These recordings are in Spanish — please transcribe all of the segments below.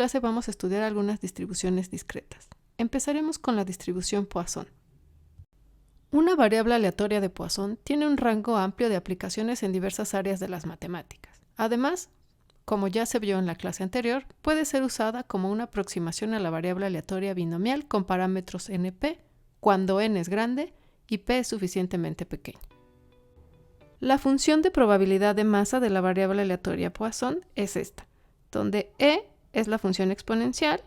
clase vamos a estudiar algunas distribuciones discretas. Empezaremos con la distribución Poisson. Una variable aleatoria de Poisson tiene un rango amplio de aplicaciones en diversas áreas de las matemáticas. Además, como ya se vio en la clase anterior, puede ser usada como una aproximación a la variable aleatoria binomial con parámetros NP cuando n es grande y p es suficientemente pequeño. La función de probabilidad de masa de la variable aleatoria Poisson es esta, donde e es la función exponencial,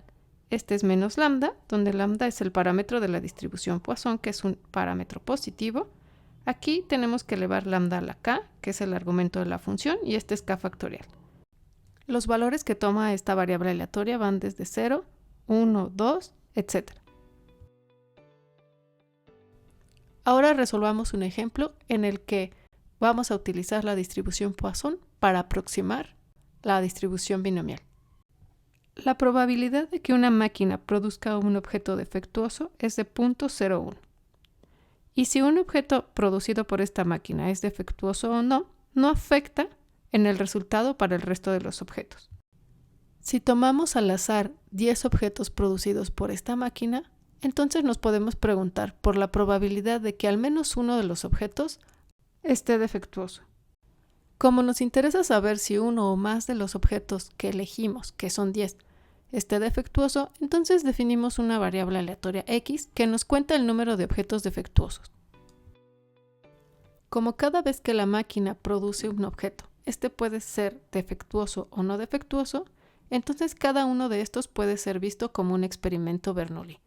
este es menos lambda, donde lambda es el parámetro de la distribución Poisson, que es un parámetro positivo. Aquí tenemos que elevar lambda a la k, que es el argumento de la función, y este es k factorial. Los valores que toma esta variable aleatoria van desde 0, 1, 2, etc. Ahora resolvamos un ejemplo en el que vamos a utilizar la distribución Poisson para aproximar la distribución binomial. La probabilidad de que una máquina produzca un objeto defectuoso es de 0.01. Y si un objeto producido por esta máquina es defectuoso o no, no afecta en el resultado para el resto de los objetos. Si tomamos al azar 10 objetos producidos por esta máquina, entonces nos podemos preguntar por la probabilidad de que al menos uno de los objetos esté defectuoso. Como nos interesa saber si uno o más de los objetos que elegimos, que son 10, esté defectuoso, entonces definimos una variable aleatoria x que nos cuenta el número de objetos defectuosos. Como cada vez que la máquina produce un objeto, este puede ser defectuoso o no defectuoso, entonces cada uno de estos puede ser visto como un experimento Bernoulli.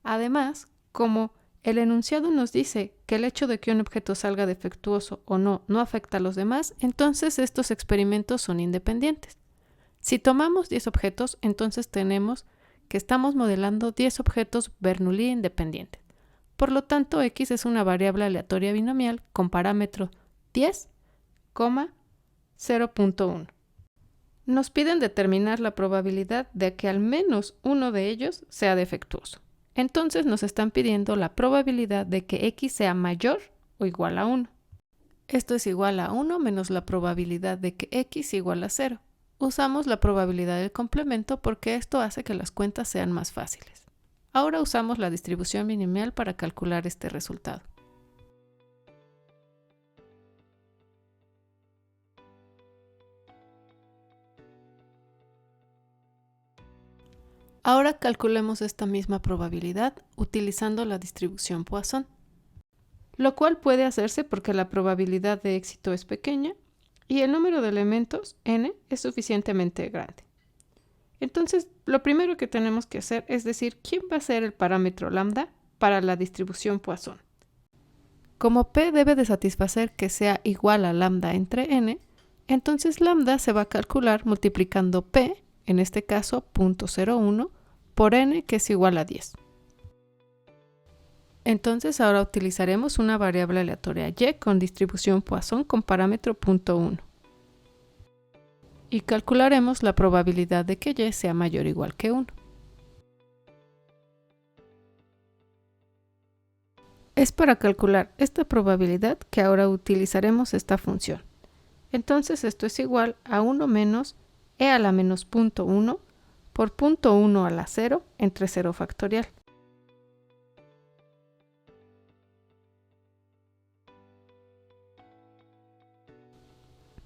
Además, como el enunciado nos dice que el hecho de que un objeto salga defectuoso o no afecta a los demás, entonces estos experimentos son independientes. Si tomamos 10 objetos, entonces tenemos que estamos modelando 10 objetos Bernoulli independientes. Por lo tanto, x es una variable aleatoria binomial con parámetro 10, 0.1. Nos piden determinar la probabilidad de que al menos uno de ellos sea defectuoso. Entonces nos están pidiendo la probabilidad de que x sea mayor o igual a 1. Esto es igual a 1 menos la probabilidad de que x igual a 0. Usamos la probabilidad del complemento porque esto hace que las cuentas sean más fáciles. Ahora usamos la distribución binomial para calcular este resultado. Ahora calculemos esta misma probabilidad utilizando la distribución Poisson, lo cual puede hacerse porque la probabilidad de éxito es pequeña y el número de elementos, n, es suficientemente grande. Entonces, lo primero que tenemos que hacer es decir quién va a ser el parámetro lambda para la distribución Poisson. Como p debe de satisfacer que sea igual a lambda entre n, entonces lambda se va a calcular multiplicando p, en este caso 0.01, por n, que es igual a 10. Entonces ahora utilizaremos una variable aleatoria y con distribución Poisson con parámetro 0.1. Y calcularemos la probabilidad de que y sea mayor o igual que 1. Es para calcular esta probabilidad que ahora utilizaremos esta función. Entonces esto es igual a 1 menos e a la menos 0.1 por 0.1 a la 0 entre 0 factorial.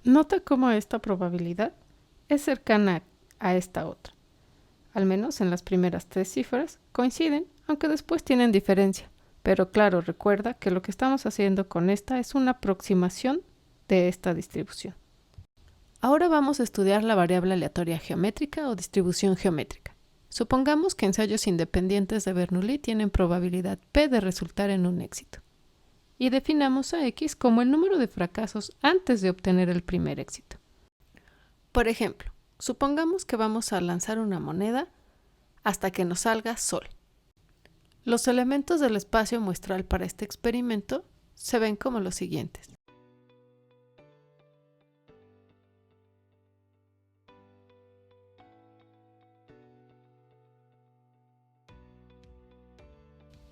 Nota cómo esta probabilidad es cercana a esta otra. Al menos en las primeras 3 cifras coinciden, aunque después tienen diferencia. Pero claro, recuerda que lo que estamos haciendo con esta es una aproximación de esta distribución. Ahora vamos a estudiar la variable aleatoria geométrica o distribución geométrica. Supongamos que ensayos independientes de Bernoulli tienen probabilidad p de resultar en un éxito. Y definamos a x como el número de fracasos antes de obtener el primer éxito. Por ejemplo, supongamos que vamos a lanzar una moneda hasta que nos salga sol. Los elementos del espacio muestral para este experimento se ven como los siguientes.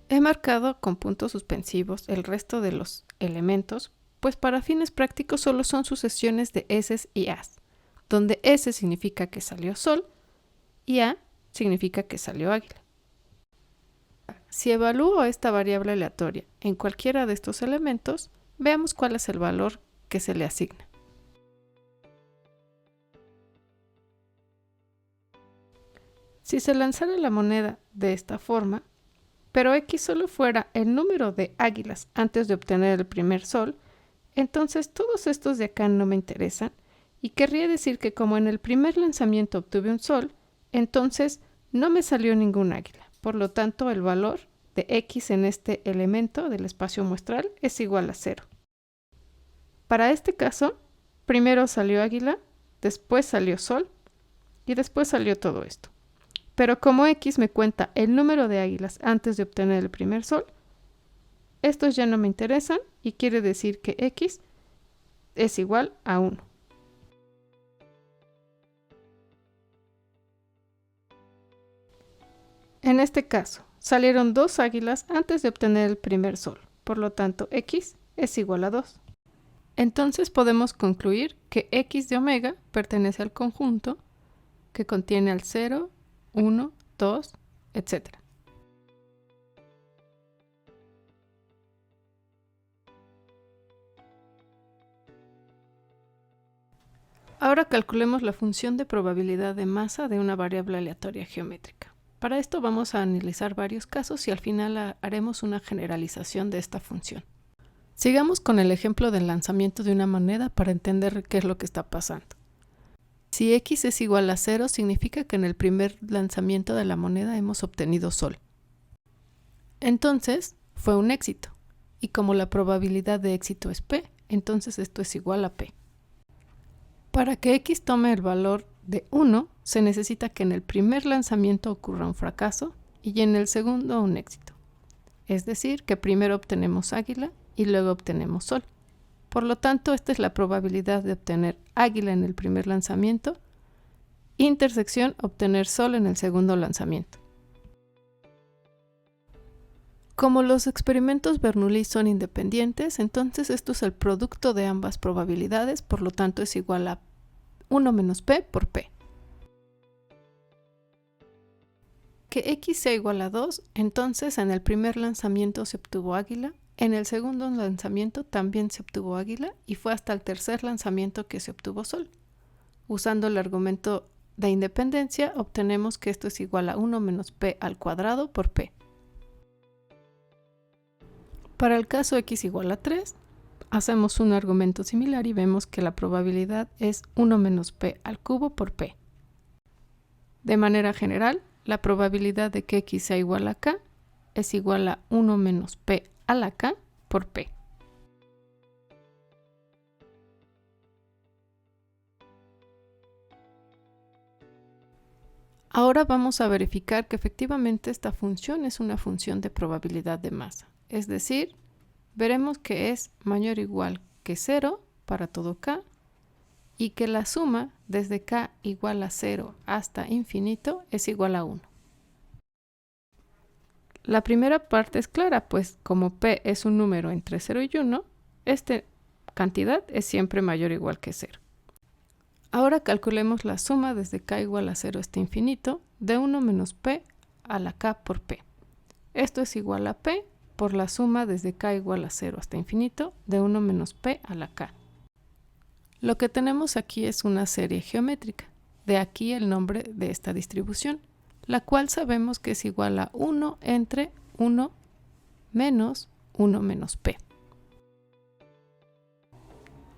He marcado con puntos suspensivos el resto de los elementos, pues para fines prácticos solo son sucesiones de S y As, donde S significa que salió sol y A significa que salió águila. Si evalúo esta variable aleatoria en cualquiera de estos elementos, veamos cuál es el valor que se le asigna. Si se lanzara la moneda de esta forma, pero X solo fuera el número de águilas antes de obtener el primer sol, entonces todos estos de acá no me interesan y querría decir que como en el primer lanzamiento obtuve un sol, entonces no me salió ningún águila. Por lo tanto, el valor de X en este elemento del espacio muestral es igual a 0. Para este caso, primero salió águila, después salió sol y después salió todo esto. Pero como X me cuenta el número de águilas antes de obtener el primer sol, estos ya no me interesan y quiere decir que X es igual a 1. En este caso, salieron 2 águilas antes de obtener el primer sol, por lo tanto X es igual a 2. Entonces podemos concluir que X de omega pertenece al conjunto que contiene al 0, 1, 2, etc. Ahora calculemos la función de probabilidad de masa de una variable aleatoria geométrica. Para esto vamos a analizar varios casos y al final haremos una generalización de esta función. Sigamos con el ejemplo del lanzamiento de una moneda para entender qué es lo que está pasando. Si X es igual a 0, significa que en el primer lanzamiento de la moneda hemos obtenido sol. Entonces, fue un éxito. Y como la probabilidad de éxito es P, entonces esto es igual a P. Para que X tome el valor de 1, se necesita que en el primer lanzamiento ocurra un fracaso y en el segundo un éxito. Es decir, que primero obtenemos águila y luego obtenemos sol. Por lo tanto, esta es la probabilidad de obtener águila en el primer lanzamiento, intersección obtener sol en el segundo lanzamiento. Como los experimentos Bernoulli son independientes, entonces esto es el producto de ambas probabilidades, por lo tanto es igual a 1 menos P por P. Que X sea igual a 2, entonces en el primer lanzamiento se obtuvo águila, en el segundo lanzamiento también se obtuvo águila y fue hasta el tercer lanzamiento que se obtuvo sol. Usando el argumento de independencia, obtenemos que esto es igual a 1 menos P al cuadrado por P. Para el caso X igual a 3, hacemos un argumento similar y vemos que la probabilidad es 1 menos P al cubo por P. De manera general, la probabilidad de que X sea igual a K es igual a 1 menos P a la K por P. Ahora vamos a verificar que efectivamente esta función es una función de probabilidad de masa. Es decir, veremos que es mayor o igual que 0 para todo K y que la suma desde K igual a 0 hasta infinito es igual a 1. La primera parte es clara, pues como P es un número entre 0 y 1, esta cantidad es siempre mayor o igual que 0. Ahora calculemos la suma desde K igual a 0 hasta infinito de 1 menos P a la K por P. Esto es igual a P por la suma desde K igual a 0 hasta infinito de 1 menos P a la K. Lo que tenemos aquí es una serie geométrica, de aquí el nombre de esta distribución, la cual sabemos que es igual a 1 entre 1 menos P.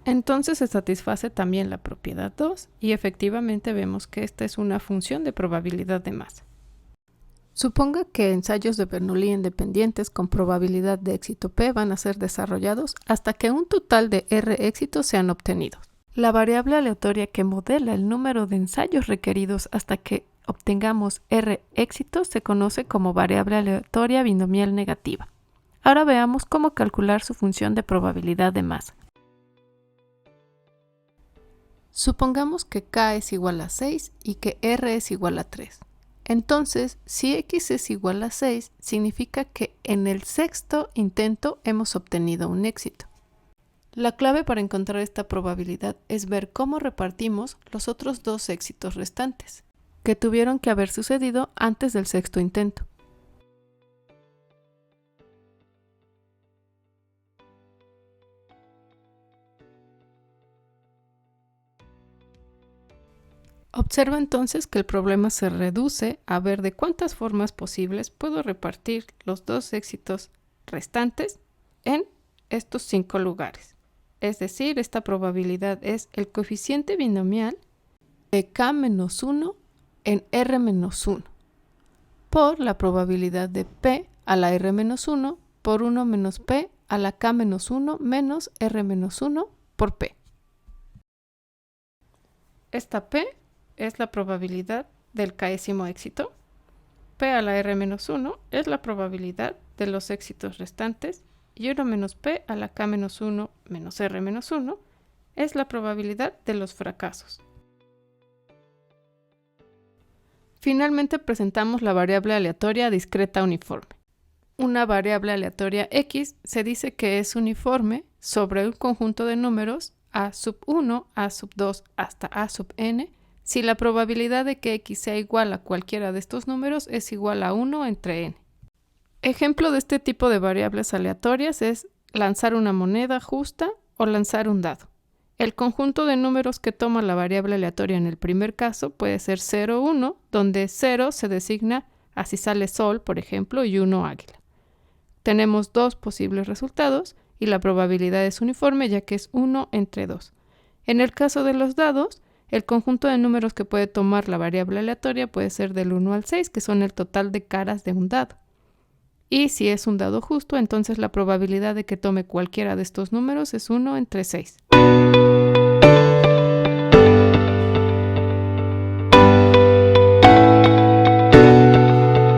Entonces se satisface también la propiedad 2 y efectivamente vemos que esta es una función de probabilidad de masa. Suponga que ensayos de Bernoulli independientes con probabilidad de éxito P van a ser desarrollados hasta que un total de R éxitos sean obtenidos. La variable aleatoria que modela el número de ensayos requeridos hasta que obtengamos R éxitos se conoce como variable aleatoria binomial negativa. Ahora veamos cómo calcular su función de probabilidad de masa. Supongamos que K es igual a 6 y que R es igual a 3. Entonces, si X es igual a 6, significa que en el sexto intento hemos obtenido un éxito. La clave para encontrar esta probabilidad es ver cómo repartimos los otros dos éxitos restantes. que tuvieron que haber sucedido antes del sexto intento. Observa entonces que el problema se reduce a ver de cuántas formas posibles puedo repartir los dos éxitos restantes en estos 5 lugares. Es decir, esta probabilidad es el coeficiente binomial de k-1 en r-1 por la probabilidad de p a la r-1 por 1 menos p a la k-1 menos r-1 por p. Esta p es la probabilidad del késimo éxito, p a la r-1 es la probabilidad de los éxitos restantes y 1 menos p a la k-1 menos r-1 es la probabilidad de los fracasos. Finalmente presentamos la variable aleatoria discreta uniforme. Una variable aleatoria x se dice que es uniforme sobre un conjunto de números a sub 1, a sub 2 hasta a sub n, si la probabilidad de que x sea igual a cualquiera de estos números es igual a 1 entre n. Ejemplo de este tipo de variables aleatorias es lanzar una moneda justa o lanzar un dado. El conjunto de números que toma la variable aleatoria en el primer caso puede ser 0, 1, donde 0 se designa a si sale sol, por ejemplo, y 1 águila. Tenemos dos posibles resultados y la probabilidad es uniforme ya que es 1 entre 2. En el caso de los dados, el conjunto de números que puede tomar la variable aleatoria puede ser del 1 al 6, que son el total de caras de un dado. Y si es un dado justo, entonces la probabilidad de que tome cualquiera de estos números es 1 entre 6.